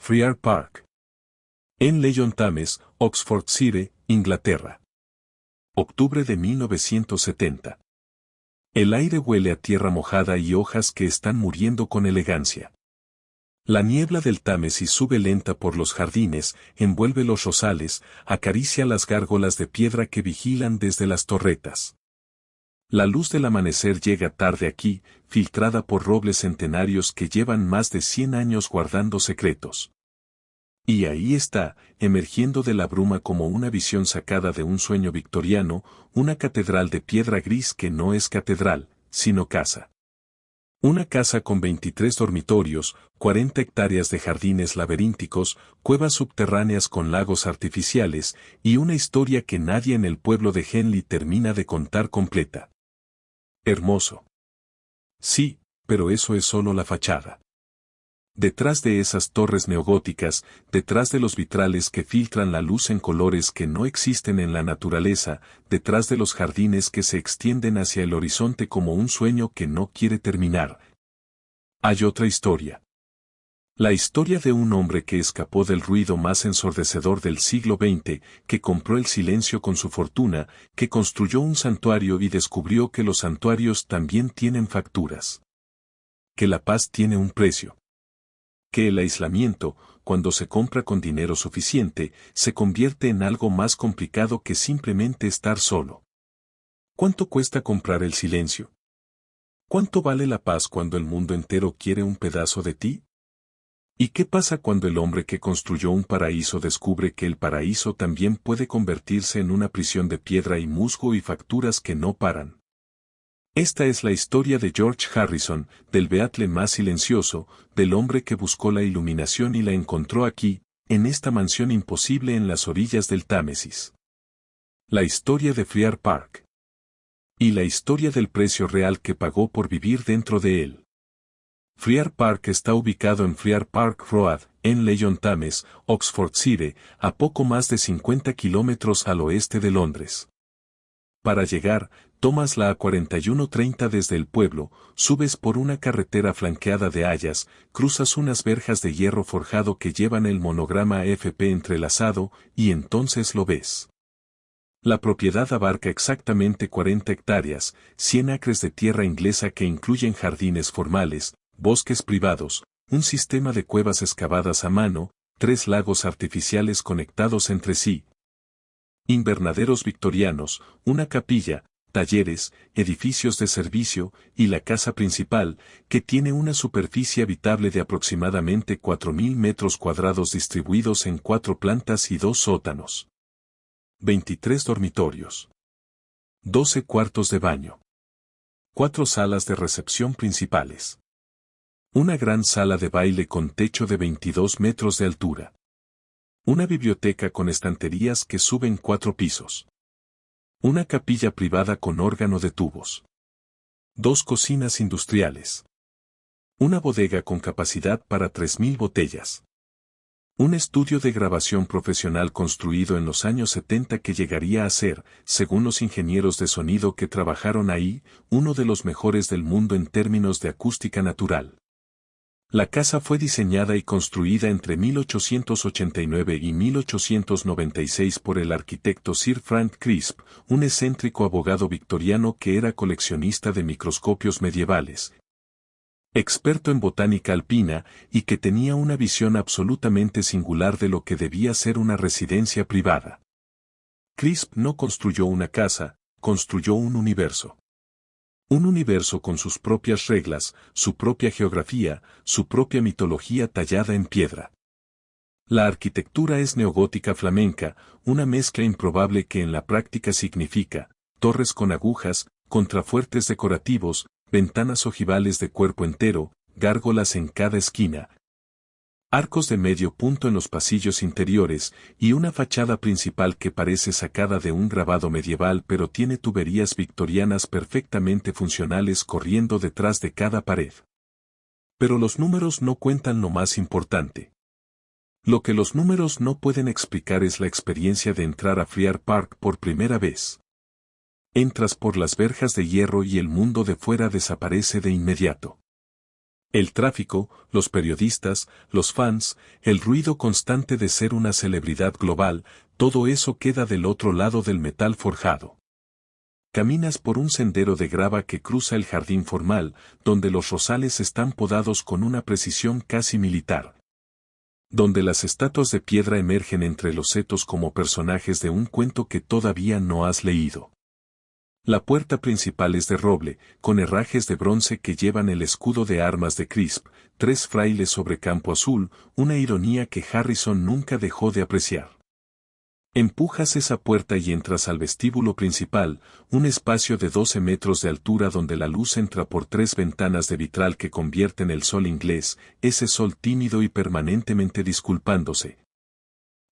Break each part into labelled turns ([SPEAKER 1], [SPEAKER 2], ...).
[SPEAKER 1] Friar Park. En Leyton Thames, Oxfordshire, Inglaterra. Octubre de 1970. El aire huele a tierra mojada y hojas que están muriendo con elegancia. La niebla del Támesis sube lenta por los jardines, envuelve los rosales, acaricia las gárgolas de piedra que vigilan desde las torretas. La luz del amanecer llega tarde aquí, filtrada por robles centenarios que llevan más de 100 años guardando secretos. Y ahí está, emergiendo de la bruma como una visión sacada de un sueño victoriano, una catedral de piedra gris que no es catedral, sino casa. Una casa con 23 dormitorios, 40 hectáreas de jardines laberínticos, cuevas subterráneas con lagos artificiales, y una historia que nadie en el pueblo de Henley termina de contar completa. Hermoso. Sí, pero eso es solo la fachada. Detrás de esas torres neogóticas, detrás de los vitrales que filtran la luz en colores que no existen en la naturaleza, detrás de los jardines que se extienden hacia el horizonte como un sueño que no quiere terminar, hay otra historia. La historia de un hombre que escapó del ruido más ensordecedor del siglo XX, que compró el silencio con su fortuna, que construyó un santuario y descubrió que los santuarios también tienen facturas. Que la paz tiene un precio. Que el aislamiento, cuando se compra con dinero suficiente, se convierte en algo más complicado que simplemente estar solo. ¿Cuánto cuesta comprar el silencio? ¿Cuánto vale la paz cuando el mundo entero quiere un pedazo de ti? ¿Y qué pasa cuando el hombre que construyó un paraíso descubre que el paraíso también puede convertirse en una prisión de piedra y musgo y facturas que no paran? Esta es la historia de George Harrison, del Beatle más silencioso, del hombre que buscó la iluminación y la encontró aquí, en esta mansión imposible en las orillas del Támesis. La historia de Friar Park. Y la historia del precio real que pagó por vivir dentro de él. Friar Park está ubicado en Friar Park Road, en Leyton Thames, Oxfordshire, a poco más de 50 kilómetros al oeste de Londres. Para llegar, tomas la A4130 desde el pueblo, subes por una carretera flanqueada de hayas, cruzas unas verjas de hierro forjado que llevan el monograma AFP entrelazado, y entonces lo ves. La propiedad abarca exactamente 40 hectáreas, 100 acres de tierra inglesa que incluyen jardines formales, bosques privados, un sistema de cuevas excavadas a mano, 3 lagos artificiales conectados entre sí, invernaderos victorianos, una capilla, talleres, edificios de servicio, y la casa principal, que tiene una superficie habitable de aproximadamente 4.000 metros cuadrados distribuidos en 4 plantas y 2 sótanos. 23 dormitorios. 12 cuartos de baño. 4 salas de recepción principales. Una gran sala de baile con techo de 22 metros de altura. Una biblioteca con estanterías que suben 4 pisos. Una capilla privada con órgano de tubos. 2 cocinas industriales. Una bodega con capacidad para 3.000 botellas. Un estudio de grabación profesional construido en los años 70 que llegaría a ser, según los ingenieros de sonido que trabajaron ahí, uno de los mejores del mundo en términos de acústica natural. La casa fue diseñada y construida entre 1889 y 1896 por el arquitecto Sir Frank Crisp, un excéntrico abogado victoriano que era coleccionista de microscopios medievales, experto en botánica alpina, y que tenía una visión absolutamente singular de lo que debía ser una residencia privada. Crisp no construyó una casa, construyó un universo. Un universo con sus propias reglas, su propia geografía, su propia mitología tallada en piedra. La arquitectura es neogótica flamenca, una mezcla improbable que en la práctica significa torres con agujas, contrafuertes decorativos, ventanas ojivales de cuerpo entero, gárgolas en cada esquina, arcos de medio punto en los pasillos interiores, y una fachada principal que parece sacada de un grabado medieval pero tiene tuberías victorianas perfectamente funcionales corriendo detrás de cada pared. Pero los números no cuentan lo más importante. Lo que los números no pueden explicar es la experiencia de entrar a Friar Park por primera vez. Entras por las verjas de hierro y el mundo de fuera desaparece de inmediato. El tráfico, los periodistas, los fans, el ruido constante de ser una celebridad global, todo eso queda del otro lado del metal forjado. Caminas por un sendero de grava que cruza el jardín formal, donde los rosales están podados con una precisión casi militar. Donde las estatuas de piedra emergen entre los setos como personajes de un cuento que todavía no has leído. La puerta principal es de roble, con herrajes de bronce que llevan el escudo de armas de Crisp, 3 frailes sobre campo azul, una ironía que Harrison nunca dejó de apreciar. Empujas esa puerta y entras al vestíbulo principal, un espacio de 12 metros de altura donde la luz entra por 3 ventanas de vitral que convierten el sol inglés, ese sol tímido y permanentemente disculpándose,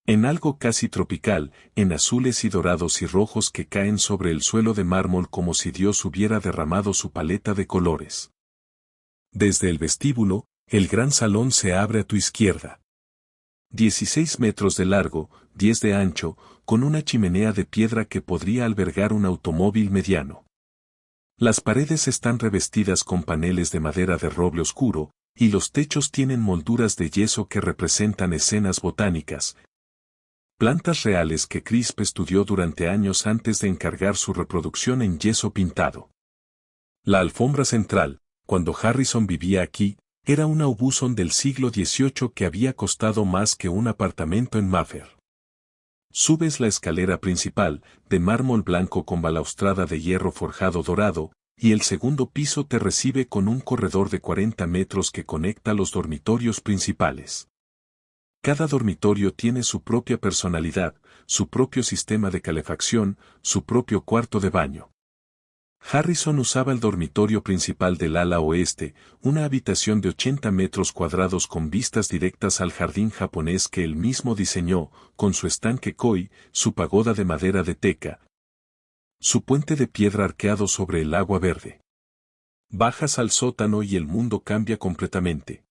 [SPEAKER 1] en algo casi tropical, en azules y dorados y rojos que caen sobre el suelo de mármol como si Dios hubiera derramado su paleta de colores. Desde el vestíbulo, el gran salón se abre a tu izquierda. 16 metros de largo, 10 de ancho, con una chimenea de piedra que podría albergar un automóvil mediano. Las paredes están revestidas con paneles de madera de roble oscuro, y los techos tienen molduras de yeso que representan escenas botánicas, plantas reales que Crisp estudió durante años antes de encargar su reproducción en yeso pintado. La alfombra central, cuando Harrison vivía aquí, era un Aubusson del siglo XVIII que había costado más que un apartamento en Mayfair. Subes la escalera principal, de mármol blanco con balaustrada de hierro forjado dorado, y el segundo piso te recibe con un corredor de 40 metros que conecta los dormitorios principales. Cada dormitorio tiene su propia personalidad, su propio sistema de calefacción, su propio cuarto de baño. Harrison usaba el dormitorio principal del ala oeste, una habitación de 80 metros cuadrados con vistas directas al jardín japonés que él mismo diseñó, con su estanque koi, su pagoda de madera de teca, su puente de piedra arqueado sobre el agua verde. Bajas al sótano y el mundo cambia completamente.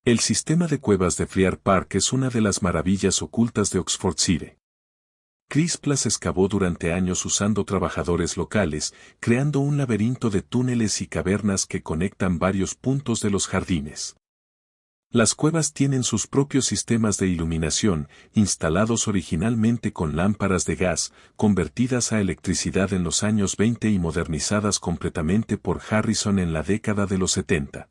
[SPEAKER 1] El sistema de cuevas de Friar Park es una de las maravillas ocultas de Oxfordshire. Crisp las excavó durante años usando trabajadores locales, creando un laberinto de túneles y cavernas que conectan varios puntos de los jardines. Las cuevas tienen sus propios sistemas de iluminación, instalados originalmente con lámparas de gas, convertidas a electricidad en los años 20 y modernizadas completamente por Harrison en la década de los 70.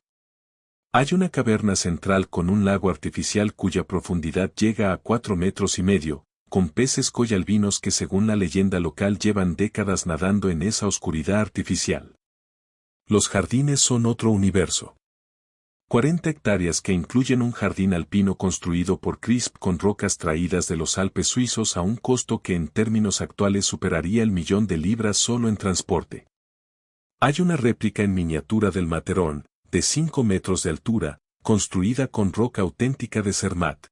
[SPEAKER 1] Hay una caverna central con un lago artificial cuya profundidad llega a 4,5 metros, con peces coyalbinos que según la leyenda local llevan décadas nadando en esa oscuridad artificial. Los jardines son otro universo. 40 hectáreas que incluyen un jardín alpino construido por Crisp con rocas traídas de los Alpes suizos a un costo que en términos actuales superaría el $1.000.000 solo en transporte. Hay una réplica en miniatura del Matterhorn, de 5 metros de altura, construida con roca auténtica de Zermatt.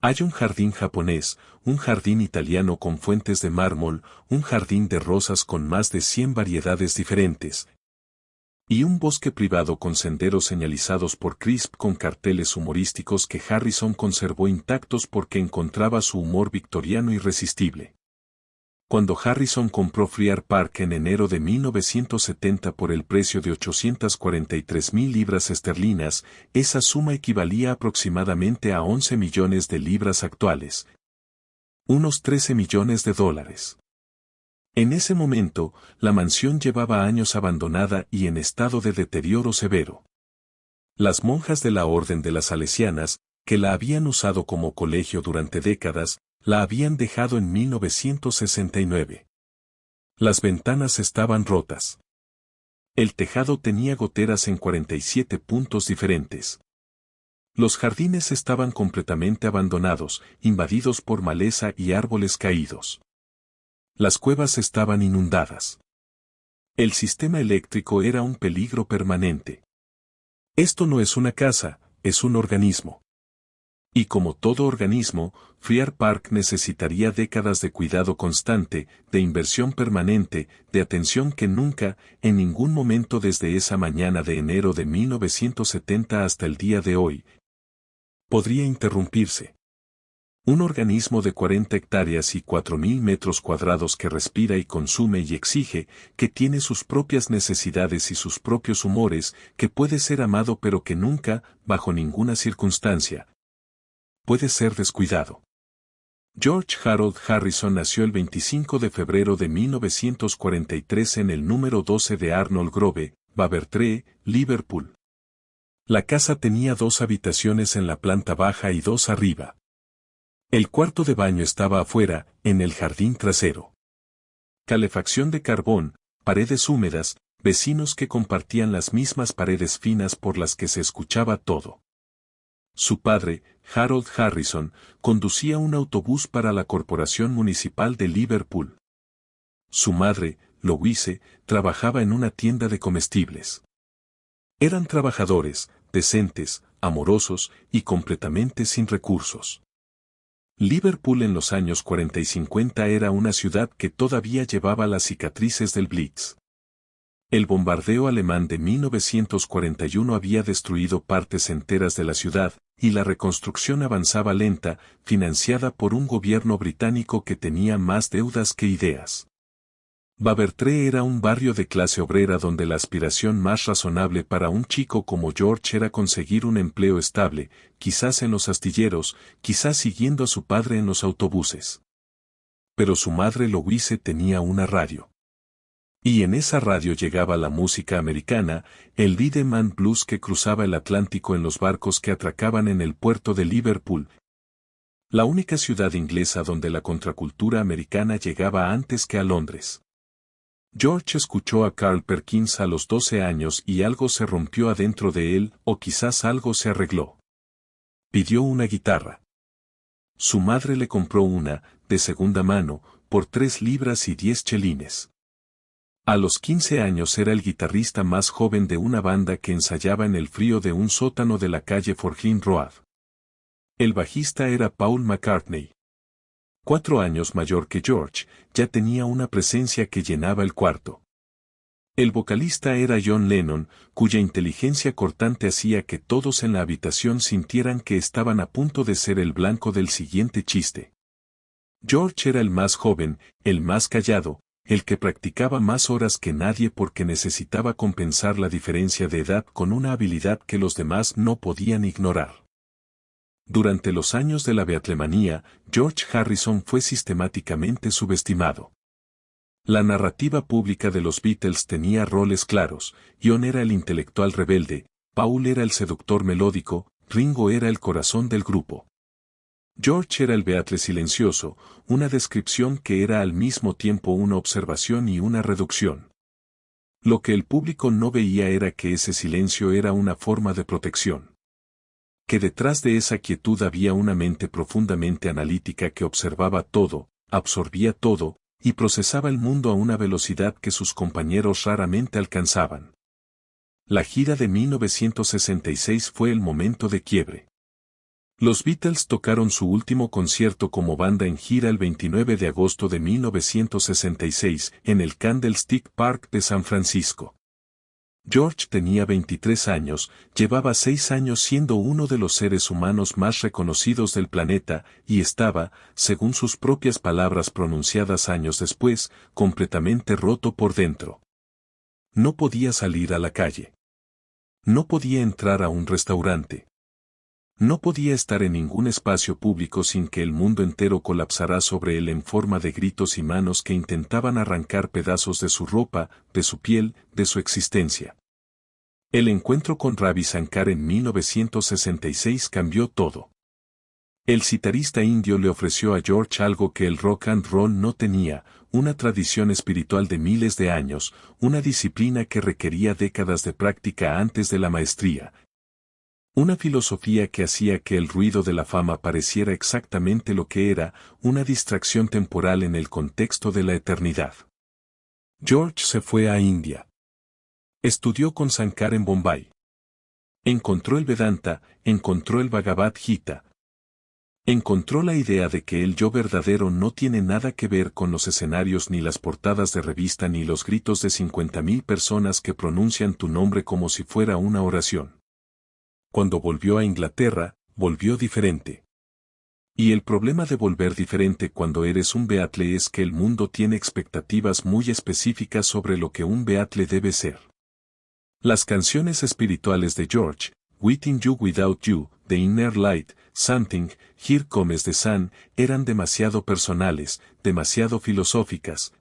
[SPEAKER 1] Hay un jardín japonés, un jardín italiano con fuentes de mármol, un jardín de rosas con más de 100 variedades diferentes, y un bosque privado con senderos señalizados por Crisp con carteles humorísticos que Harrison conservó intactos porque encontraba su humor victoriano irresistible. Cuando Harrison compró Friar Park en enero de 1970 por el precio de 843,000 libras esterlinas, esa suma equivalía aproximadamente a 11 millones de libras actuales. Unos 13 millones de dólares. En ese momento, la mansión llevaba años abandonada y en estado de deterioro severo. Las monjas de la Orden de las Salesianas, que la habían usado como colegio durante décadas, la habían dejado en 1969. Las ventanas estaban rotas. El tejado tenía goteras en 47 puntos diferentes. Los jardines estaban completamente abandonados, invadidos por maleza y árboles caídos. Las cuevas estaban inundadas. El sistema eléctrico era un peligro permanente. Esto no es una casa, es un organismo. Y como todo organismo, Friar Park necesitaría décadas de cuidado constante, de inversión permanente, de atención que nunca, en ningún momento desde esa mañana de enero de 1970 hasta el día de hoy, podría interrumpirse. Un organismo de 40 hectáreas y 4.000 metros cuadrados que respira y consume y exige, que tiene sus propias necesidades y sus propios humores, que puede ser amado pero que nunca, bajo ninguna circunstancia, puede ser descuidado. George Harold Harrison nació el 25 de febrero de 1943 en el número 12 de Arnold Grove, Wavertree, Liverpool. La casa tenía 2 habitaciones en la planta baja y 2 arriba. El cuarto de baño estaba afuera, en el jardín trasero. Calefacción de carbón, paredes húmedas, vecinos que compartían las mismas paredes finas por las que se escuchaba todo. Su padre, Harold Harrison, conducía un autobús para la Corporación Municipal de Liverpool. Su madre, Louise, trabajaba en una tienda de comestibles. Eran trabajadores, decentes, amorosos y completamente sin recursos. Liverpool en los años 40 y 50 era una ciudad que todavía llevaba las cicatrices del Blitz. El bombardeo alemán de 1941 había destruido partes enteras de la ciudad, y la reconstrucción avanzaba lenta, financiada por un gobierno británico que tenía más deudas que ideas. Wavertree era un barrio de clase obrera donde la aspiración más razonable para un chico como George era conseguir un empleo estable, quizás en los astilleros, quizás siguiendo a su padre en los autobuses. Pero su madre Louise tenía una radio. Y en esa radio llegaba la música americana, el rhythm and blues que cruzaba el Atlántico en los barcos que atracaban en el puerto de Liverpool, la única ciudad inglesa donde la contracultura americana llegaba antes que a Londres. George escuchó a Carl Perkins a los 12 años y algo se rompió adentro de él, o quizás algo se arregló. Pidió una guitarra. Su madre le compró una, de segunda mano, por 3 libras y 10 chelines. A los 15 años era el guitarrista más joven de una banda que ensayaba en el frío de un sótano de la calle Forgin Road. El bajista era Paul McCartney. 4 años mayor que George, ya tenía una presencia que llenaba el cuarto. El vocalista era John Lennon, cuya inteligencia cortante hacía que todos en la habitación sintieran que estaban a punto de ser el blanco del siguiente chiste. George era el más joven, el más callado, el que practicaba más horas que nadie porque necesitaba compensar la diferencia de edad con una habilidad que los demás no podían ignorar. Durante los años de la Beatlemanía, George Harrison fue sistemáticamente subestimado. La narrativa pública de los Beatles tenía roles claros, John era el intelectual rebelde, Paul era el seductor melódico, Ringo era el corazón del grupo. George era el Beatle silencioso, una descripción que era al mismo tiempo una observación y una reducción. Lo que el público no veía era que ese silencio era una forma de protección. Que detrás de esa quietud había una mente profundamente analítica que observaba todo, absorbía todo, y procesaba el mundo a una velocidad que sus compañeros raramente alcanzaban. La gira de 1966 fue el momento de quiebre. Los Beatles tocaron su último concierto como banda en gira el 29 de agosto de 1966 en el Candlestick Park de San Francisco. George tenía 23 años, llevaba 6 años siendo uno de los seres humanos más reconocidos del planeta, y estaba, según sus propias palabras pronunciadas años después, completamente roto por dentro. No podía salir a la calle. No podía entrar a un restaurante. No podía estar en ningún espacio público sin que el mundo entero colapsara sobre él en forma de gritos y manos que intentaban arrancar pedazos de su ropa, de su piel, de su existencia. El encuentro con Ravi Shankar en 1966 cambió todo. El citarista indio le ofreció a George algo que el rock and roll no tenía, una tradición espiritual de miles de años, una disciplina que requería décadas de práctica antes de la maestría. Una filosofía que hacía que el ruido de la fama pareciera exactamente lo que era, una distracción temporal en el contexto de la eternidad. George se fue a India. Estudió con Shankar en Bombay. Encontró el Vedanta, encontró el Bhagavad Gita. Encontró la idea de que el yo verdadero no tiene nada que ver con los escenarios ni las portadas de revista ni los gritos de 50.000 personas que pronuncian tu nombre como si fuera una oración. Cuando volvió a Inglaterra, volvió diferente. Y el problema de volver diferente cuando eres un Beatle es que el mundo tiene expectativas muy específicas sobre lo que un Beatle debe ser. Las canciones espirituales de George, Within You Without You, The Inner Light, Something, Here Comes the Sun, eran demasiado personales, demasiado filosóficas,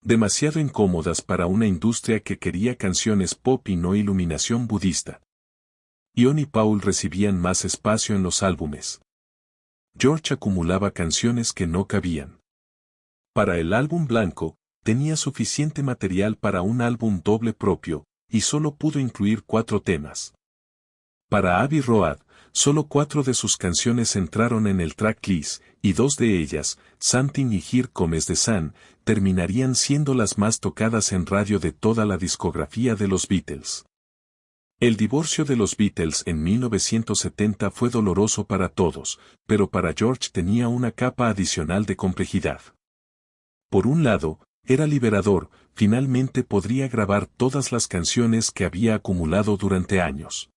[SPEAKER 1] demasiado incómodas para una industria que quería canciones pop y no iluminación budista. Ian y Paul recibían más espacio en los álbumes. George acumulaba canciones que no cabían. Para el álbum blanco, tenía suficiente material para un álbum doble propio, y solo pudo incluir 4 temas. Para Abbey Road, solo 4 de sus canciones entraron en el tracklist, y 2 de ellas, Something y Here Comes the Sun, terminarían siendo las más tocadas en radio de toda la discografía de los Beatles. El divorcio de los Beatles en 1970 fue doloroso para todos, pero para George tenía una capa adicional de complejidad. Por un lado, era liberador, finalmente podría grabar todas las canciones que había acumulado durante años.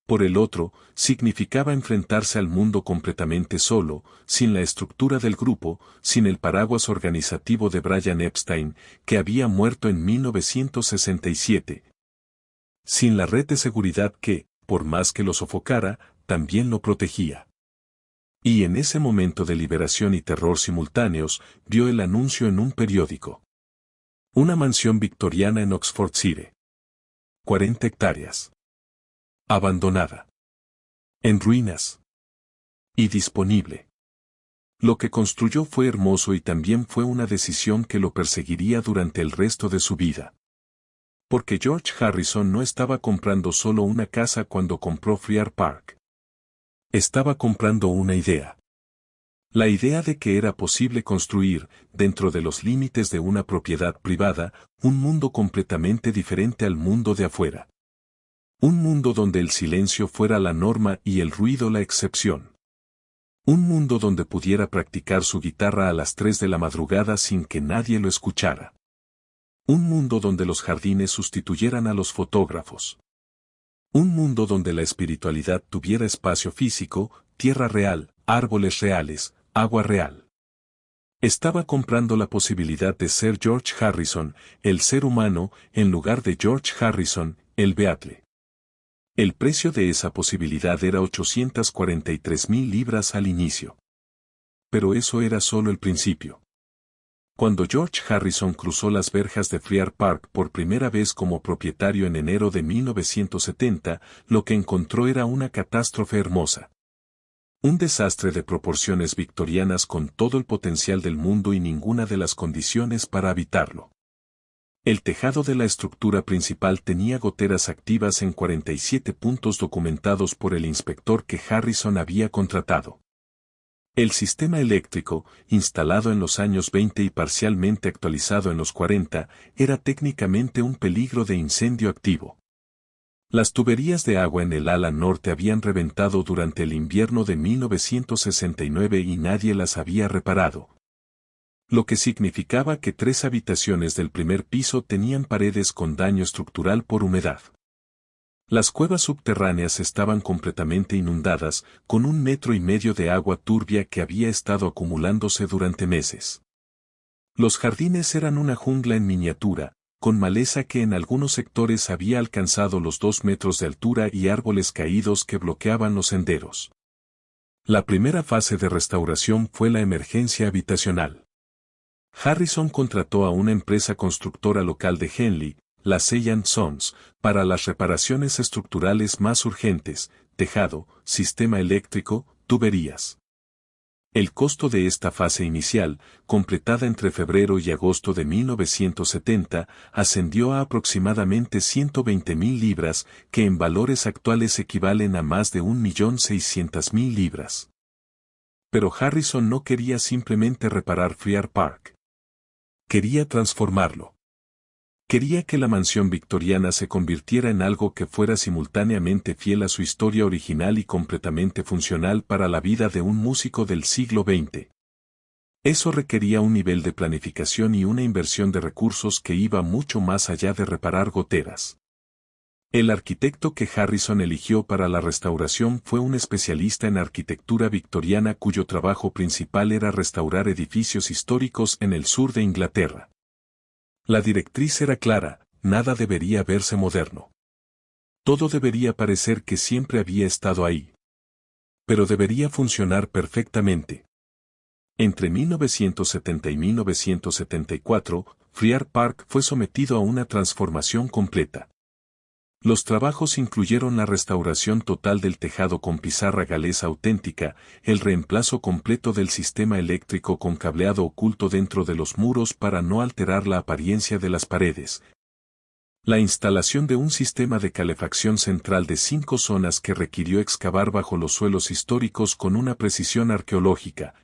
[SPEAKER 1] Por el otro, significaba enfrentarse al mundo completamente solo, sin la estructura del grupo, sin el paraguas organizativo de Brian Epstein, que había muerto en 1967. Sin la red de seguridad que, por más que lo sofocara, también lo protegía. Y en ese momento de liberación y terror simultáneos, vio el anuncio en un periódico. Una mansión victoriana en Oxfordshire. 40 hectáreas. Abandonada. En ruinas. Y disponible. Lo que construyó fue hermoso y también fue una decisión que lo perseguiría durante el resto de su vida. Porque George Harrison no estaba comprando solo una casa cuando compró Friar Park. Estaba comprando una idea. La idea de que era posible construir, dentro de los límites de una propiedad privada, un mundo completamente diferente al mundo de afuera. Un mundo donde el silencio fuera la norma y el ruido la excepción. Un mundo donde pudiera practicar su guitarra a las 3 de la madrugada sin que nadie lo escuchara. Un mundo donde los jardines sustituyeran a los fotógrafos. Un mundo donde la espiritualidad tuviera espacio físico, tierra real, árboles reales, agua real. Estaba comprando la posibilidad de ser George Harrison, el ser humano, en lugar de George Harrison, el Beatle. El precio de esa posibilidad era 843,000 libras al inicio. Pero eso era solo el principio. Cuando George Harrison cruzó las verjas de Friar Park por primera vez como propietario en enero de 1970, lo que encontró era una catástrofe hermosa. Un desastre de proporciones victorianas con todo el potencial del mundo y ninguna de las condiciones para habitarlo. El tejado de la estructura principal tenía goteras activas en 47 puntos documentados por el inspector que Harrison había contratado. El sistema eléctrico, instalado en los años 20 y parcialmente actualizado en los 40, era técnicamente un peligro de incendio activo. Las tuberías de agua en el ala norte habían reventado durante el invierno de 1969 y nadie las había reparado. Lo que significaba que 3 habitaciones del primer piso tenían paredes con daño estructural por humedad. Las cuevas subterráneas estaban completamente inundadas, con 1,5 metros de agua turbia que había estado acumulándose durante meses. Los jardines eran una jungla en miniatura, con maleza que en algunos sectores había alcanzado los 2 metros de altura y árboles caídos que bloqueaban los senderos. La primera fase de restauración fue la emergencia habitacional. Harrison contrató a una empresa constructora local de Henley, la Say & Sons, para las reparaciones estructurales más urgentes, tejado, sistema eléctrico, tuberías. El costo de esta fase inicial, completada entre febrero y agosto de 1970, ascendió a aproximadamente 120,000 libras, que en valores actuales equivalen a más de 1,600,000 libras. Pero Harrison no quería simplemente reparar Friar Park. Quería transformarlo. Quería que la mansión victoriana se convirtiera en algo que fuera simultáneamente fiel a su historia original y completamente funcional para la vida de un músico del siglo XX. Eso requería un nivel de planificación y una inversión de recursos que iba mucho más allá de reparar goteras. El arquitecto que Harrison eligió para la restauración fue un especialista en arquitectura victoriana cuyo trabajo principal era restaurar edificios históricos en el sur de Inglaterra. La directriz era clara: nada debería verse moderno. Todo debería parecer que siempre había estado ahí. Pero debería funcionar perfectamente. Entre 1970 y 1974, Friar Park fue sometido a una transformación completa. Los trabajos incluyeron la restauración total del tejado con pizarra galesa auténtica, el reemplazo completo del sistema eléctrico con cableado oculto dentro de los muros para no alterar la apariencia de las paredes, la instalación de un sistema de calefacción central de 5 zonas que requirió excavar bajo los suelos históricos con una precisión arqueológica,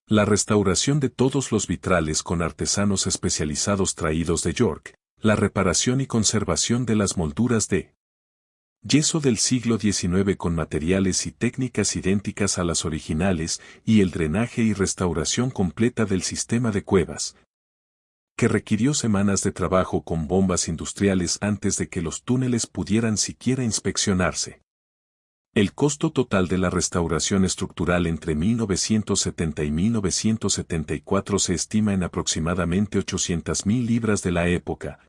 [SPEAKER 1] la restauración de todos los vitrales con artesanos especializados traídos de York, la reparación y conservación de las molduras de yeso del siglo XIX con materiales y técnicas idénticas a las originales, y el drenaje y restauración completa del sistema de cuevas, que requirió semanas de trabajo con bombas industriales antes de que los túneles pudieran siquiera inspeccionarse. El costo total de la restauración estructural entre 1970 y 1974 se estima en aproximadamente 800.000 libras de la época,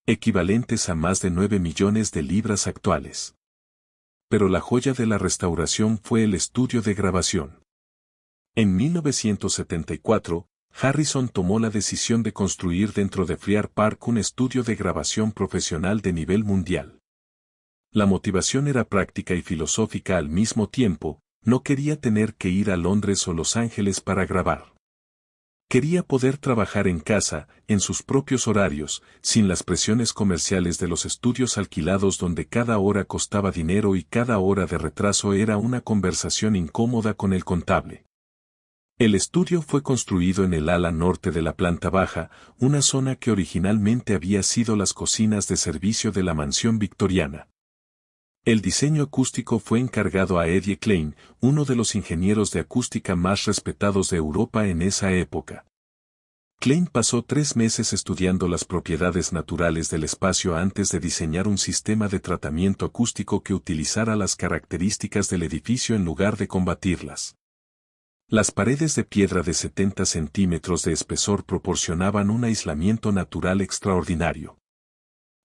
[SPEAKER 1] equivalentes a más de 9 millones de libras actuales. Pero la joya de la restauración fue el estudio de grabación. En 1974, Harrison tomó la decisión de construir dentro de Friar Park un estudio de grabación profesional de nivel mundial. La motivación era práctica y filosófica al mismo tiempo: no quería tener que ir a Londres o Los Ángeles para grabar. Quería poder trabajar en casa, en sus propios horarios, sin las presiones comerciales de los estudios alquilados donde cada hora costaba dinero y cada hora de retraso era una conversación incómoda con el contable. El estudio fue construido en el ala norte de la planta baja, una zona que originalmente había sido las cocinas de servicio de la mansión victoriana. El diseño acústico fue encargado a Eddie Klein, uno de los ingenieros de acústica más respetados de Europa en esa época. Klein pasó 3 meses estudiando las propiedades naturales del espacio antes de diseñar un sistema de tratamiento acústico que utilizara las características del edificio en lugar de combatirlas. Las paredes de piedra de 70 centímetros de espesor proporcionaban un aislamiento natural extraordinario.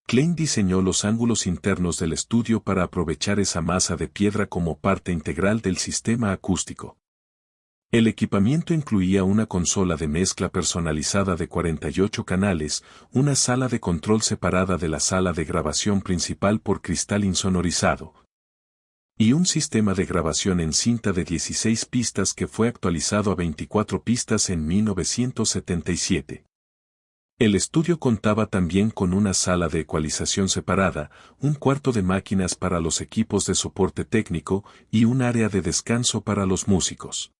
[SPEAKER 1] Klein diseñó los ángulos internos del estudio para aprovechar esa masa de piedra como parte integral del sistema acústico. El equipamiento incluía una consola de mezcla personalizada de 48 canales, una sala de control separada de la sala de grabación principal por cristal insonorizado, y un sistema de grabación en cinta de 16 pistas que fue actualizado a 24 pistas en 1977. El estudio contaba también con una sala de ecualización separada, un cuarto de máquinas para los equipos de soporte técnico y un área de descanso para los músicos.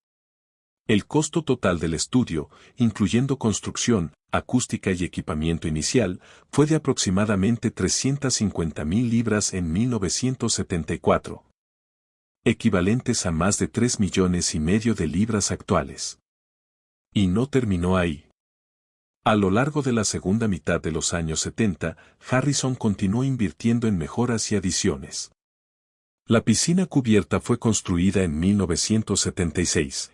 [SPEAKER 1] El costo total del estudio, incluyendo construcción, acústica y equipamiento inicial, fue de aproximadamente 350.000 libras en 1974. Equivalentes a más de 3,5 millones de libras actuales. Y no terminó ahí. A lo largo de la segunda mitad de los años 70, Harrison continuó invirtiendo en mejoras y adiciones. La piscina cubierta fue construida en 1976.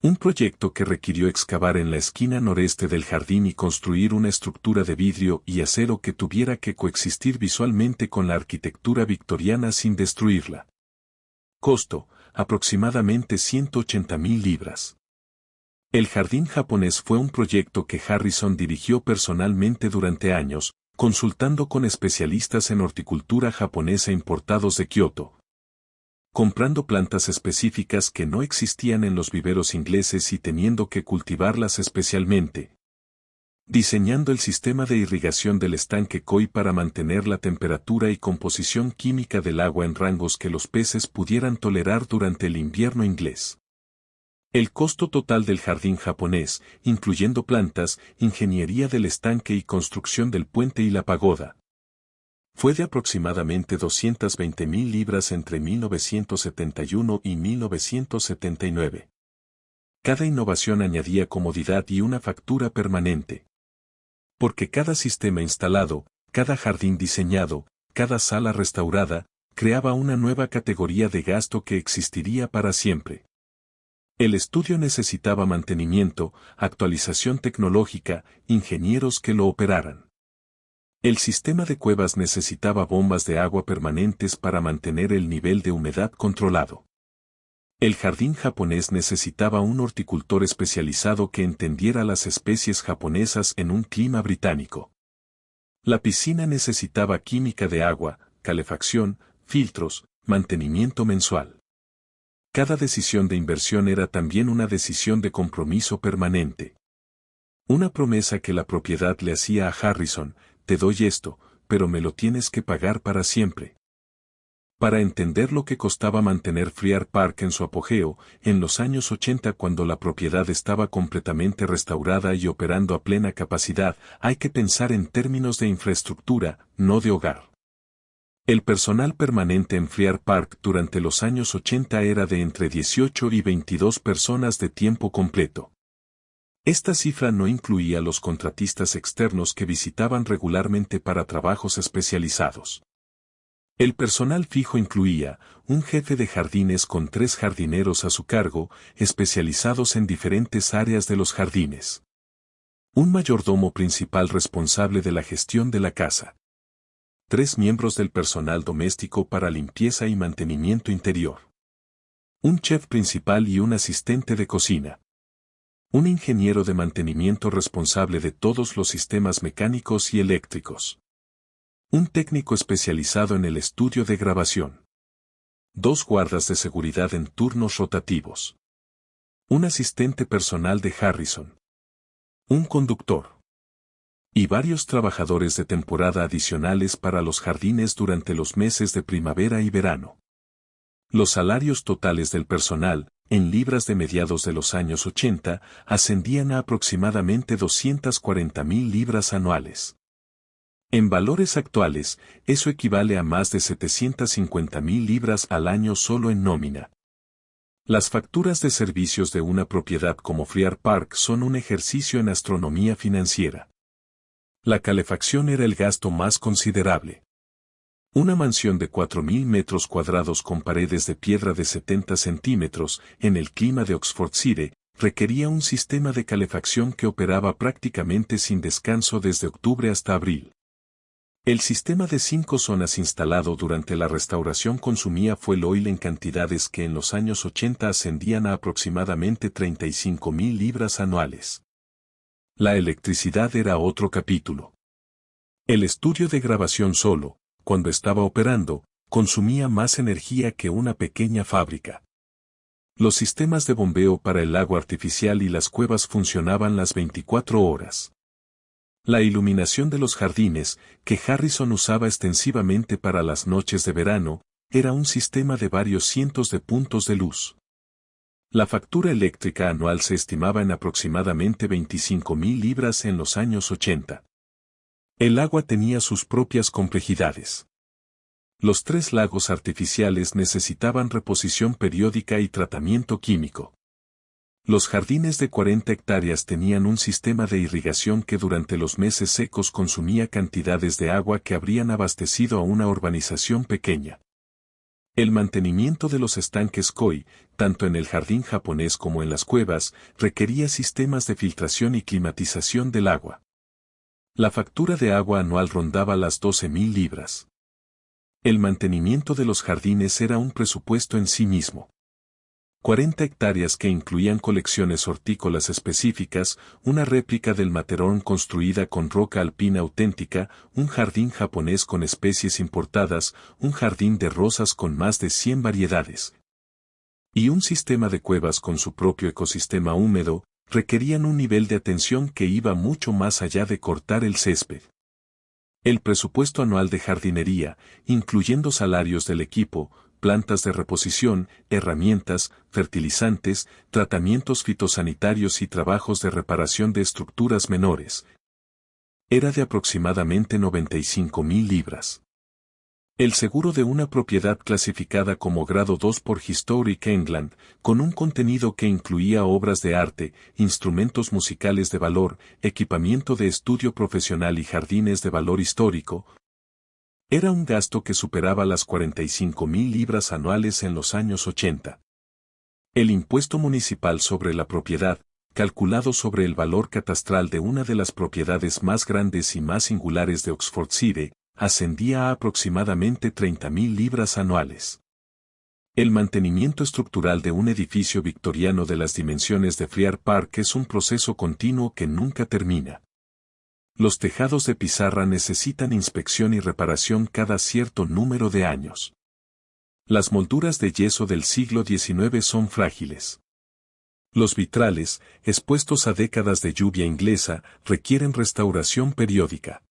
[SPEAKER 1] Un proyecto que requirió excavar en la esquina noreste del jardín y construir una estructura de vidrio y acero que tuviera que coexistir visualmente con la arquitectura victoriana sin destruirla. Costo: aproximadamente 180.000 libras. El jardín japonés fue un proyecto que Harrison dirigió personalmente durante años, consultando con especialistas en horticultura japonesa importados de Kioto, comprando plantas específicas que no existían en los viveros ingleses y teniendo que cultivarlas especialmente, diseñando el sistema de irrigación del estanque Koi para mantener la temperatura y composición química del agua en rangos que los peces pudieran tolerar durante el invierno inglés. El costo total del jardín japonés, incluyendo plantas, ingeniería del estanque y construcción del puente y la pagoda, fue de aproximadamente 220.000 libras entre 1971 y 1979. Cada innovación añadía comodidad y una factura permanente. Porque cada sistema instalado, cada jardín diseñado, cada sala restaurada, creaba una nueva categoría de gasto que existiría para siempre. El estudio necesitaba mantenimiento, actualización tecnológica, ingenieros que lo operaran. El sistema de cuevas necesitaba bombas de agua permanentes para mantener el nivel de humedad controlado. El jardín japonés necesitaba un horticultor especializado que entendiera las especies japonesas en un clima británico. La piscina necesitaba química de agua, calefacción, filtros, mantenimiento mensual. Cada decisión de inversión era también una decisión de compromiso permanente. Una promesa que la propiedad le hacía a Harrison: te doy esto, pero me lo tienes que pagar para siempre. Para entender lo que costaba mantener Friar Park en su apogeo, en los años 80 cuando la propiedad estaba completamente restaurada y operando a plena capacidad, hay que pensar en términos de infraestructura, no de hogar. El personal permanente en Friar Park durante los años 80 era de entre 18 y 22 personas de tiempo completo. Esta cifra no incluía los contratistas externos que visitaban regularmente para trabajos especializados. El personal fijo incluía un jefe de jardines con 3 jardineros a su cargo, especializados en diferentes áreas de los jardines. Un mayordomo principal responsable de la gestión de la casa. 3 miembros del personal doméstico para limpieza y mantenimiento interior. Un chef principal y un asistente de cocina. Un ingeniero de mantenimiento responsable de todos los sistemas mecánicos y eléctricos. Un técnico especializado en el estudio de grabación. 2 guardas de seguridad en turnos rotativos. Un asistente personal de Harrison. Un conductor. Y varios trabajadores de temporada adicionales para los jardines durante los meses de primavera y verano. Los salarios totales del personal, en libras de mediados de los años 80, ascendían a aproximadamente 240.000 libras anuales. En valores actuales, eso equivale a más de 750.000 libras al año solo en nómina. Las facturas de servicios de una propiedad como Friar Park son un ejercicio en astronomía financiera. La calefacción era el gasto más considerable. Una mansión de 4.000 metros cuadrados con paredes de piedra de 70 centímetros, en el clima de Oxfordshire, requería un sistema de calefacción que operaba prácticamente sin descanso desde octubre hasta abril. El sistema de 5 zonas instalado durante la restauración consumía fuel oil en cantidades que en los años 80 ascendían a aproximadamente 35.000 libras anuales. La electricidad era otro capítulo. El estudio de grabación solo, cuando estaba operando, consumía más energía que una pequeña fábrica. Los sistemas de bombeo para el agua artificial y las cuevas funcionaban las 24 horas. La iluminación de los jardines, que Harrison usaba extensivamente para las noches de verano, era un sistema de varios cientos de puntos de luz. La factura eléctrica anual se estimaba en aproximadamente 25.000 libras en los años 80. El agua tenía sus propias complejidades. Los 3 lagos artificiales necesitaban reposición periódica y tratamiento químico. Los jardines de 40 hectáreas tenían un sistema de irrigación que durante los meses secos consumía cantidades de agua que habrían abastecido a una urbanización pequeña. El mantenimiento de los estanques koi, tanto en el jardín japonés como en las cuevas, requería sistemas de filtración y climatización del agua. La factura de agua anual rondaba las 12.000 libras. El mantenimiento de los jardines era un presupuesto en sí mismo. 40 hectáreas que incluían colecciones hortícolas específicas, una réplica del Matterhorn construida con roca alpina auténtica, un jardín japonés con especies importadas, un jardín de rosas con más de 100 variedades. Y un sistema de cuevas con su propio ecosistema húmedo, requerían un nivel de atención que iba mucho más allá de cortar el césped. El presupuesto anual de jardinería, incluyendo salarios del equipo, plantas de reposición, herramientas, fertilizantes, tratamientos fitosanitarios y trabajos de reparación de estructuras menores, era de aproximadamente 95.000 libras. El seguro de una propiedad clasificada como grado 2 por Historic England, con un contenido que incluía obras de arte, instrumentos musicales de valor, equipamiento de estudio profesional y jardines de valor histórico, era un gasto que superaba las 45.000 libras anuales en los años 80. El impuesto municipal sobre la propiedad, calculado sobre el valor catastral de una de las propiedades más grandes y más singulares de Oxfordshire, ascendía a aproximadamente 30.000 libras anuales. El mantenimiento estructural de un edificio victoriano de las dimensiones de Friar Park es un proceso continuo que nunca termina. Los tejados de pizarra necesitan inspección y reparación cada cierto número de años. Las molduras de yeso del siglo XIX son frágiles. Los vitrales, expuestos a décadas de lluvia inglesa, requieren restauración periódica.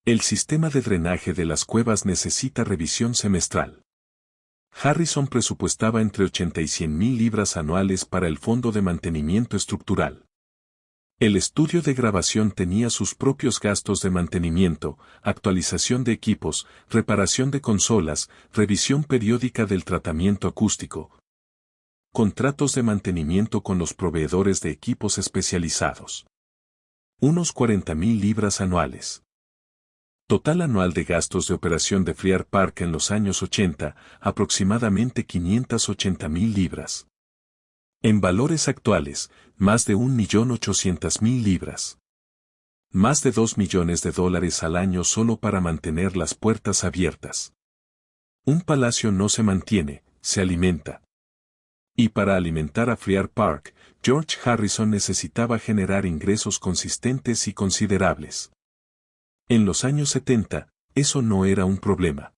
[SPEAKER 1] El sistema de drenaje de las cuevas necesita revisión semestral. Harrison presupuestaba entre 80 y 100.000 libras anuales para el fondo de mantenimiento estructural. El estudio de grabación tenía sus propios gastos de mantenimiento, actualización de equipos, reparación de consolas, revisión periódica del tratamiento acústico, contratos de mantenimiento con los proveedores de equipos especializados. Unos 40.000 libras anuales. Total anual de gastos de operación de Friar Park en los años 80, aproximadamente 580.000 libras. En valores actuales, más de 1.800.000 libras. Más de $2 millones al año solo para mantener las puertas abiertas. Un palacio no se mantiene, se alimenta. Y para alimentar a Friar Park, George Harrison necesitaba generar ingresos consistentes y considerables. En los años 70, eso no era un problema.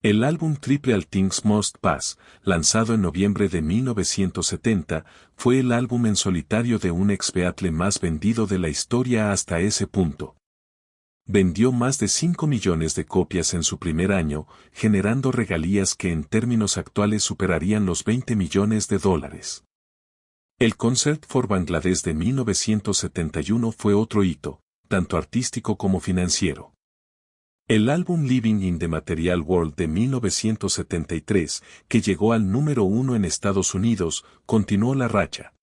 [SPEAKER 1] El álbum Triple All Things Must Pass, lanzado en noviembre de 1970, fue el álbum en solitario de un ex-Beatle más vendido de la historia hasta ese punto. Vendió más de 5 millones de copias en su primer año, generando regalías que en términos actuales superarían los $20 millones. El Concert for Bangladesh de 1971 fue otro hito, tanto artístico como financiero. El álbum Living in the Material World de 1973, que llegó al número 1 en Estados Unidos, continuó la racha.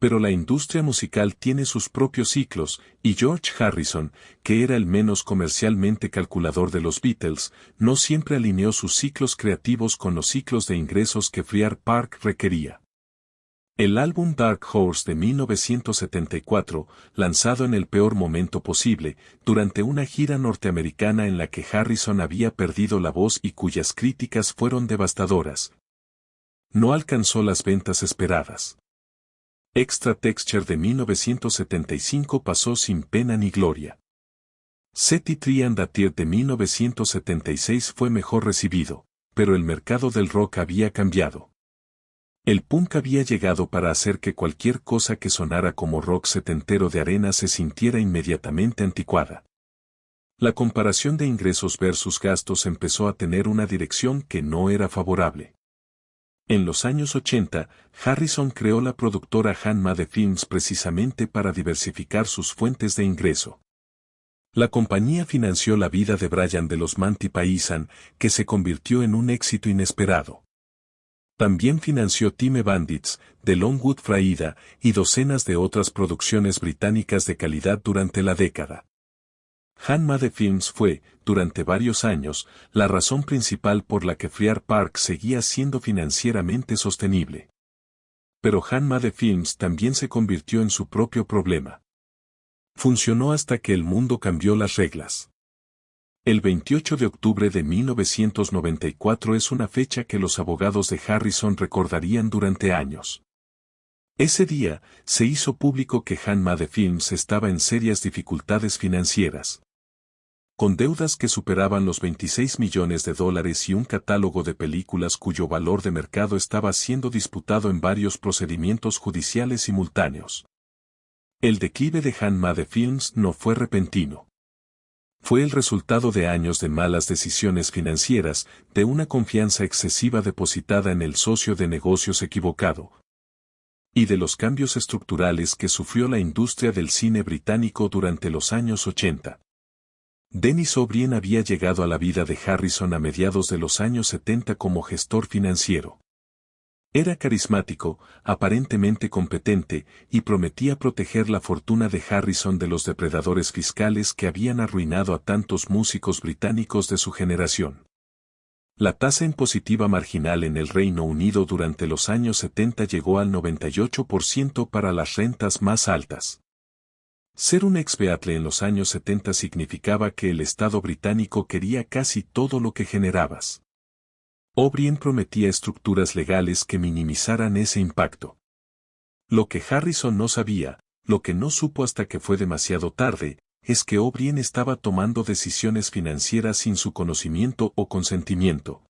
[SPEAKER 1] Pero la industria musical tiene sus propios ciclos, y George Harrison, que era el menos comercialmente calculador de los Beatles, no siempre alineó sus ciclos creativos con los ciclos de ingresos que Friar Park requería. El álbum Dark Horse de 1974, lanzado en el peor momento posible, durante una gira norteamericana en la que Harrison había perdido la voz y cuyas críticas fueron devastadoras, no alcanzó las ventas esperadas. Extra Texture de 1975 pasó sin pena ni gloria. Set It Free and a Tear de 1976 fue mejor recibido, pero el mercado del rock había cambiado. El punk había llegado para hacer que cualquier cosa que sonara como rock setentero de arena se sintiera inmediatamente anticuada. La comparación de ingresos versus gastos empezó a tener una dirección que no era favorable. En los años 80, Harrison creó la productora Han-Made Films precisamente para diversificar sus fuentes de ingreso. La compañía financió la vida de Brian de los Monty Python, que se convirtió en un éxito inesperado. También financió Time Bandits, The Longwood Fraida y docenas de otras producciones británicas de calidad durante la década. Han-Made Films fue, durante varios años, la razón principal por la que Friar Park seguía siendo financieramente sostenible. Pero Han-Made Films también se convirtió en su propio problema. Funcionó hasta que el mundo cambió las reglas. El 28 de octubre de 1994 es una fecha que los abogados de Harrison recordarían durante años. Ese día, se hizo público que Han-Made Films estaba en serias dificultades financieras. Con deudas que superaban los $26 millones y un catálogo de películas cuyo valor de mercado estaba siendo disputado en varios procedimientos judiciales simultáneos. El declive de Han-Made Films no fue repentino. Fue el resultado de años de malas decisiones financieras, de una confianza excesiva depositada en el socio de negocios equivocado, y de los cambios estructurales que sufrió la industria del cine británico durante los años 80. Dennis O'Brien había llegado a la vida de Harrison a mediados de los años 70 como gestor financiero. Era carismático, aparentemente competente, y prometía proteger la fortuna de Harrison de los depredadores fiscales que habían arruinado a tantos músicos británicos de su generación. La tasa impositiva marginal en el Reino Unido durante los años 70 llegó al 98% para las rentas más altas. Ser un ex-Beatle en los años 70 significaba que el Estado británico quería casi todo lo que generabas. O'Brien prometía estructuras legales que minimizaran ese impacto. Lo que Harrison no sabía, lo que no supo hasta que fue demasiado tarde, es que O'Brien estaba tomando decisiones financieras sin su conocimiento o consentimiento.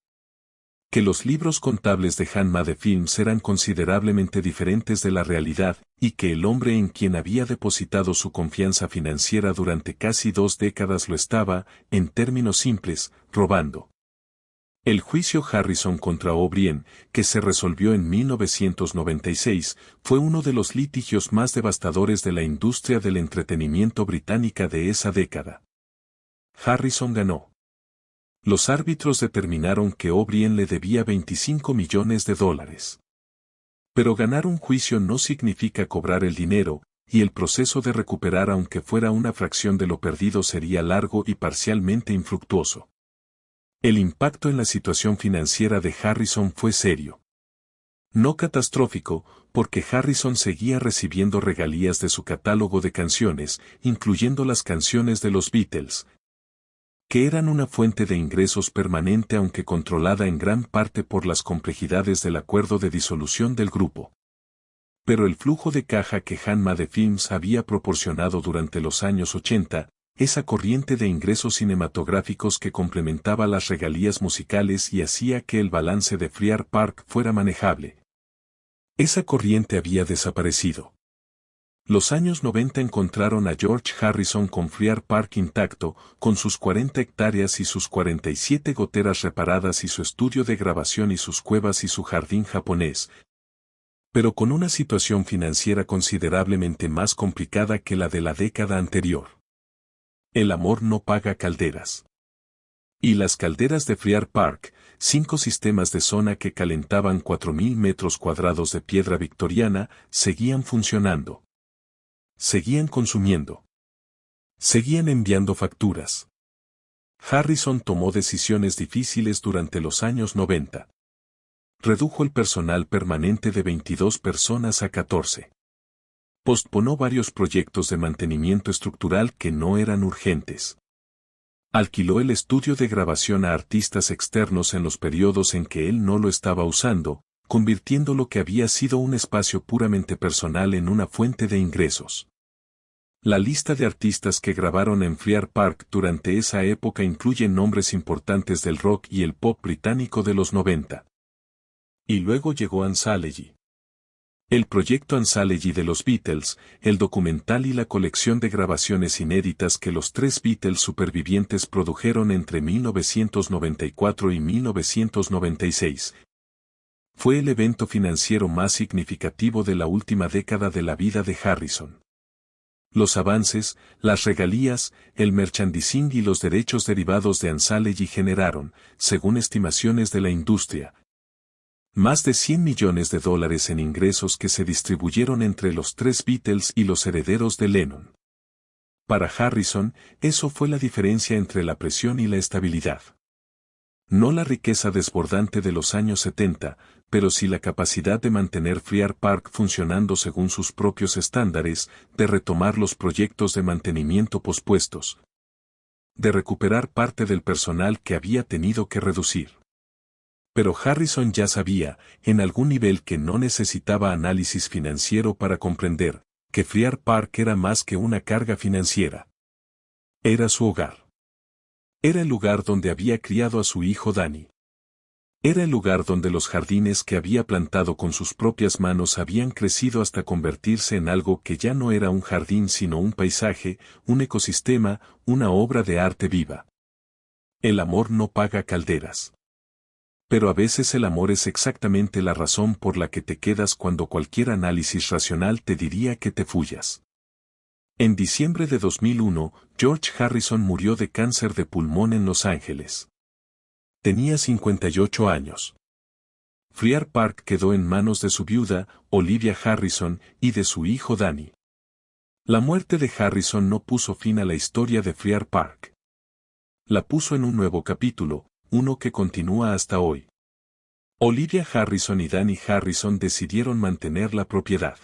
[SPEAKER 1] Que los libros contables de Hanma Films eran considerablemente diferentes de la realidad, y que el hombre en quien había depositado su confianza financiera durante casi 2 décadas lo estaba, en términos simples, robando. El juicio Harrison contra O'Brien, que se resolvió en 1996, fue uno de los litigios más devastadores de la industria del entretenimiento británica de esa década. Harrison ganó. Los árbitros determinaron que O'Brien le debía $25 millones. Pero ganar un juicio no significa cobrar el dinero, y el proceso de recuperar aunque fuera una fracción de lo perdido sería largo y parcialmente infructuoso. El impacto en la situación financiera de Harrison fue serio. No catastrófico, porque Harrison seguía recibiendo regalías de su catálogo de canciones, incluyendo las canciones de los Beatles, que eran una fuente de ingresos permanente aunque controlada en gran parte por las complejidades del acuerdo de disolución del grupo. Pero el flujo de caja que Hanma Films había proporcionado durante los años 80, esa corriente de ingresos cinematográficos que complementaba las regalías musicales y hacía que el balance de Friar Park fuera manejable. Esa corriente había desaparecido. Los años 90 encontraron a George Harrison con Friar Park intacto, con sus 40 hectáreas y sus 47 goteras reparadas y su estudio de grabación y sus cuevas y su jardín japonés, pero con una situación financiera considerablemente más complicada que la de la década anterior. El amor no paga calderas. Y las calderas de Friar Park, 5 sistemas de zona que calentaban 4.000 metros cuadrados de piedra victoriana, seguían funcionando. Seguían consumiendo. Seguían enviando facturas. Harrison tomó decisiones difíciles durante los años 90. Redujo el personal permanente de 22 personas a 14. Postponó varios proyectos de mantenimiento estructural que no eran urgentes. Alquiló el estudio de grabación a artistas externos en los periodos en que él no lo estaba usando, convirtiendo lo que había sido un espacio puramente personal en una fuente de ingresos. La lista de artistas que grabaron en Friar Park durante esa época incluye nombres importantes del rock y el pop británico de los 90. Y luego llegó Anthology. El proyecto Anthology de los Beatles, el documental y la colección de grabaciones inéditas que los 3 Beatles supervivientes produjeron entre 1994 y 1996. Fue el evento financiero más significativo de la última década de la vida de Harrison. Los avances, las regalías, el merchandising y los derechos derivados de Anthology generaron, según estimaciones de la industria, más de $100 millones en ingresos que se distribuyeron entre los 3 Beatles y los herederos de Lennon. Para Harrison, eso fue la diferencia entre la presión y la estabilidad. No la riqueza desbordante de los años 70, pero sí la capacidad de mantener Friar Park funcionando según sus propios estándares, de retomar los proyectos de mantenimiento pospuestos, de recuperar parte del personal que había tenido que reducir. Pero Harrison ya sabía, en algún nivel, que no necesitaba análisis financiero para comprender que Friar Park era más que una carga financiera. Era su hogar. Era el lugar donde había criado a su hijo Danny. Era el lugar donde los jardines que había plantado con sus propias manos habían crecido hasta convertirse en algo que ya no era un jardín sino un paisaje, un ecosistema, una obra de arte viva. El amor no paga calderas. Pero a veces el amor es exactamente la razón por la que te quedas cuando cualquier análisis racional te diría que te fuyas. En diciembre de 2001, George Harrison murió de cáncer de pulmón en Los Ángeles. Tenía 58 años. Friar Park quedó en manos de su viuda, Olivia Harrison, y de su hijo Danny. La muerte de Harrison no puso fin a la historia de Friar Park. La puso en un nuevo capítulo, uno que continúa hasta hoy. Olivia Harrison y Danny Harrison decidieron mantener la propiedad.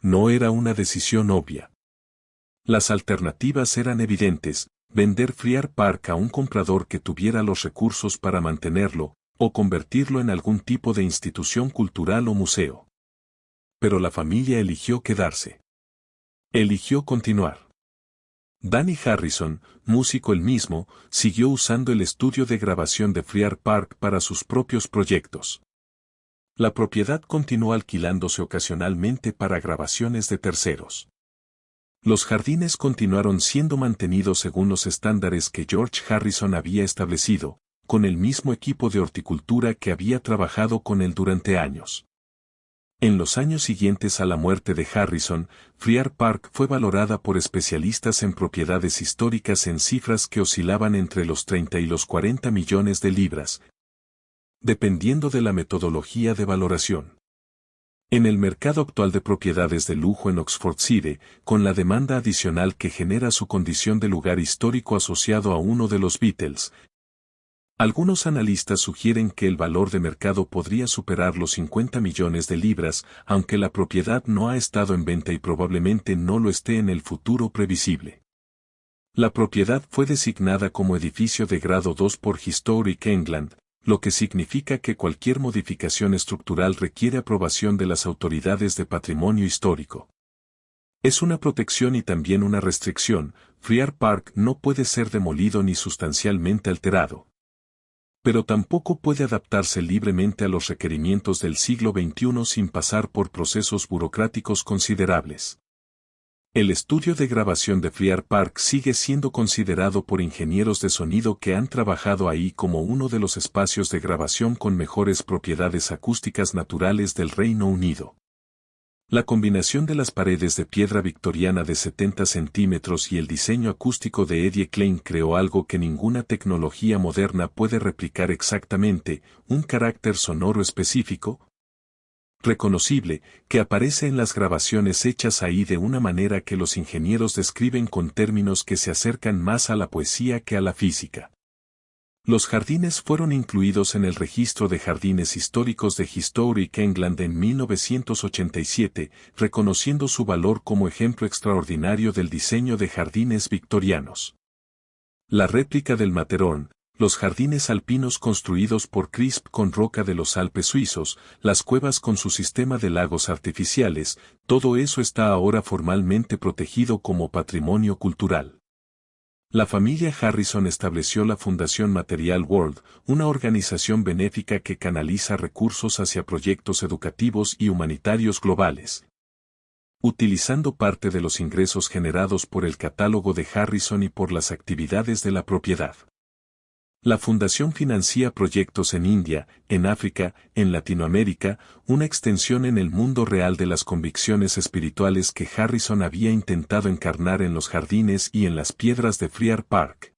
[SPEAKER 1] No era una decisión obvia. Las alternativas eran evidentes: vender Friar Park a un comprador que tuviera los recursos para mantenerlo, o convertirlo en algún tipo de institución cultural o museo. Pero la familia eligió quedarse. Eligió continuar. Danny Harrison, músico él mismo, siguió usando el estudio de grabación de Friar Park para sus propios proyectos. La propiedad continuó alquilándose ocasionalmente para grabaciones de terceros. Los jardines continuaron siendo mantenidos según los estándares que George Harrison había establecido, con el mismo equipo de horticultura que había trabajado con él durante años. En los años siguientes a la muerte de Harrison, Friar Park fue valorada por especialistas en propiedades históricas en cifras que oscilaban entre los 30 y los 40 millones de libras, dependiendo de la metodología de valoración. En el mercado actual de propiedades de lujo en Oxfordshire, con la demanda adicional que genera su condición de lugar histórico asociado a uno de los Beatles, algunos analistas sugieren que el valor de mercado podría superar los 50 millones de libras, aunque la propiedad no ha estado en venta y probablemente no lo esté en el futuro previsible. La propiedad fue designada como edificio de grado 2 por Historic England, lo que significa que cualquier modificación estructural requiere aprobación de las autoridades de patrimonio histórico. Es una protección y también una restricción: Friar Park no puede ser demolido ni sustancialmente alterado, pero tampoco puede adaptarse libremente a los requerimientos del siglo XXI sin pasar por procesos burocráticos considerables. El estudio de grabación de Friar Park sigue siendo considerado por ingenieros de sonido que han trabajado ahí como uno de los espacios de grabación con mejores propiedades acústicas naturales del Reino Unido. La combinación de las paredes de piedra victoriana de 70 centímetros y el diseño acústico de Eddie Klein creó algo que ninguna tecnología moderna puede replicar exactamente: un carácter sonoro específico, reconocible, que aparece en las grabaciones hechas ahí de una manera que los ingenieros describen con términos que se acercan más a la poesía que a la física. Los jardines fueron incluidos en el registro de jardines históricos de Historic England en 1987, reconociendo su valor como ejemplo extraordinario del diseño de jardines victorianos. La réplica del Matterhorn, los jardines alpinos construidos por Crisp con roca de los Alpes suizos, las cuevas con su sistema de lagos artificiales, todo eso está ahora formalmente protegido como patrimonio cultural. La familia Harrison estableció la Fundación Material World, una organización benéfica que canaliza recursos hacia proyectos educativos y humanitarios globales, utilizando parte de los ingresos generados por el catálogo de Harrison y por las actividades de la propiedad. La fundación financia proyectos en India, en África, en Latinoamérica, una extensión en el mundo real de las convicciones espirituales que Harrison había intentado encarnar en los jardines y en las piedras de Friar Park.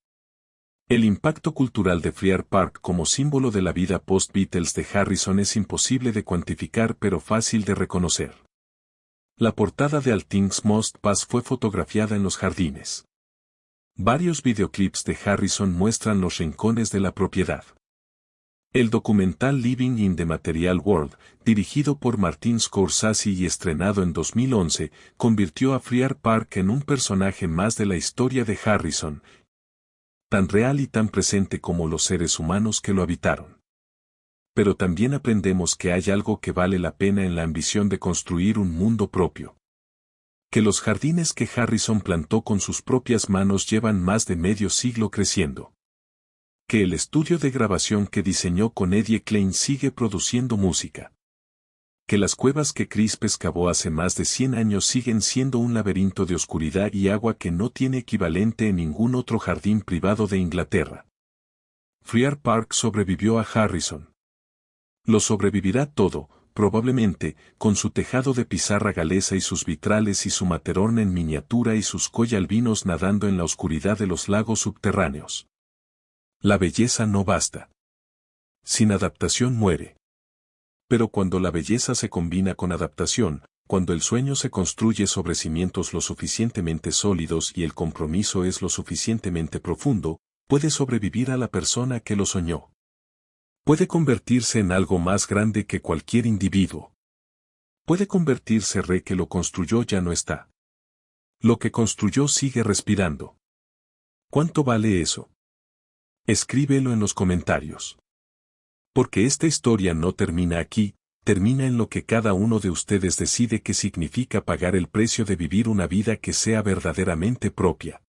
[SPEAKER 1] El impacto cultural de Friar Park como símbolo de la vida post-Beatles de Harrison es imposible de cuantificar pero fácil de reconocer. La portada de All Things Must Pass fue fotografiada en los jardines. Varios videoclips de Harrison muestran los rincones de la propiedad. El documental Living in the Material World, dirigido por Martin Scorsese y estrenado en 2011, convirtió a Friar Park en un personaje más de la historia de Harrison, tan real y tan presente como los seres humanos que lo habitaron. Pero también aprendemos que hay algo que vale la pena en la ambición de construir un mundo propio. Que los jardines que Harrison plantó con sus propias manos llevan más de medio siglo creciendo. Que el estudio de grabación que diseñó con Eddie Klein sigue produciendo música. Que las cuevas que Crisp excavó hace más de 100 años siguen siendo un laberinto de oscuridad y agua que no tiene equivalente en ningún otro jardín privado de Inglaterra. Friar Park sobrevivió a Harrison. Lo sobrevivirá todo, probablemente, con su tejado de pizarra galesa y sus vitrales y su Matterhorn en miniatura y sus collalbinos nadando en la oscuridad de los lagos subterráneos. La belleza no basta. Sin adaptación muere. Pero cuando la belleza se combina con adaptación, cuando el sueño se construye sobre cimientos lo suficientemente sólidos y el compromiso es lo suficientemente profundo, puede sobrevivir a la persona que lo soñó. Puede convertirse en algo más grande que cualquier individuo. Puede convertirse que lo construyó ya no está. Lo que construyó sigue respirando. ¿Cuánto vale eso? Escríbelo en los comentarios. Porque esta historia no termina aquí, termina en lo que cada uno de ustedes decide que significa pagar el precio de vivir una vida que sea verdaderamente propia.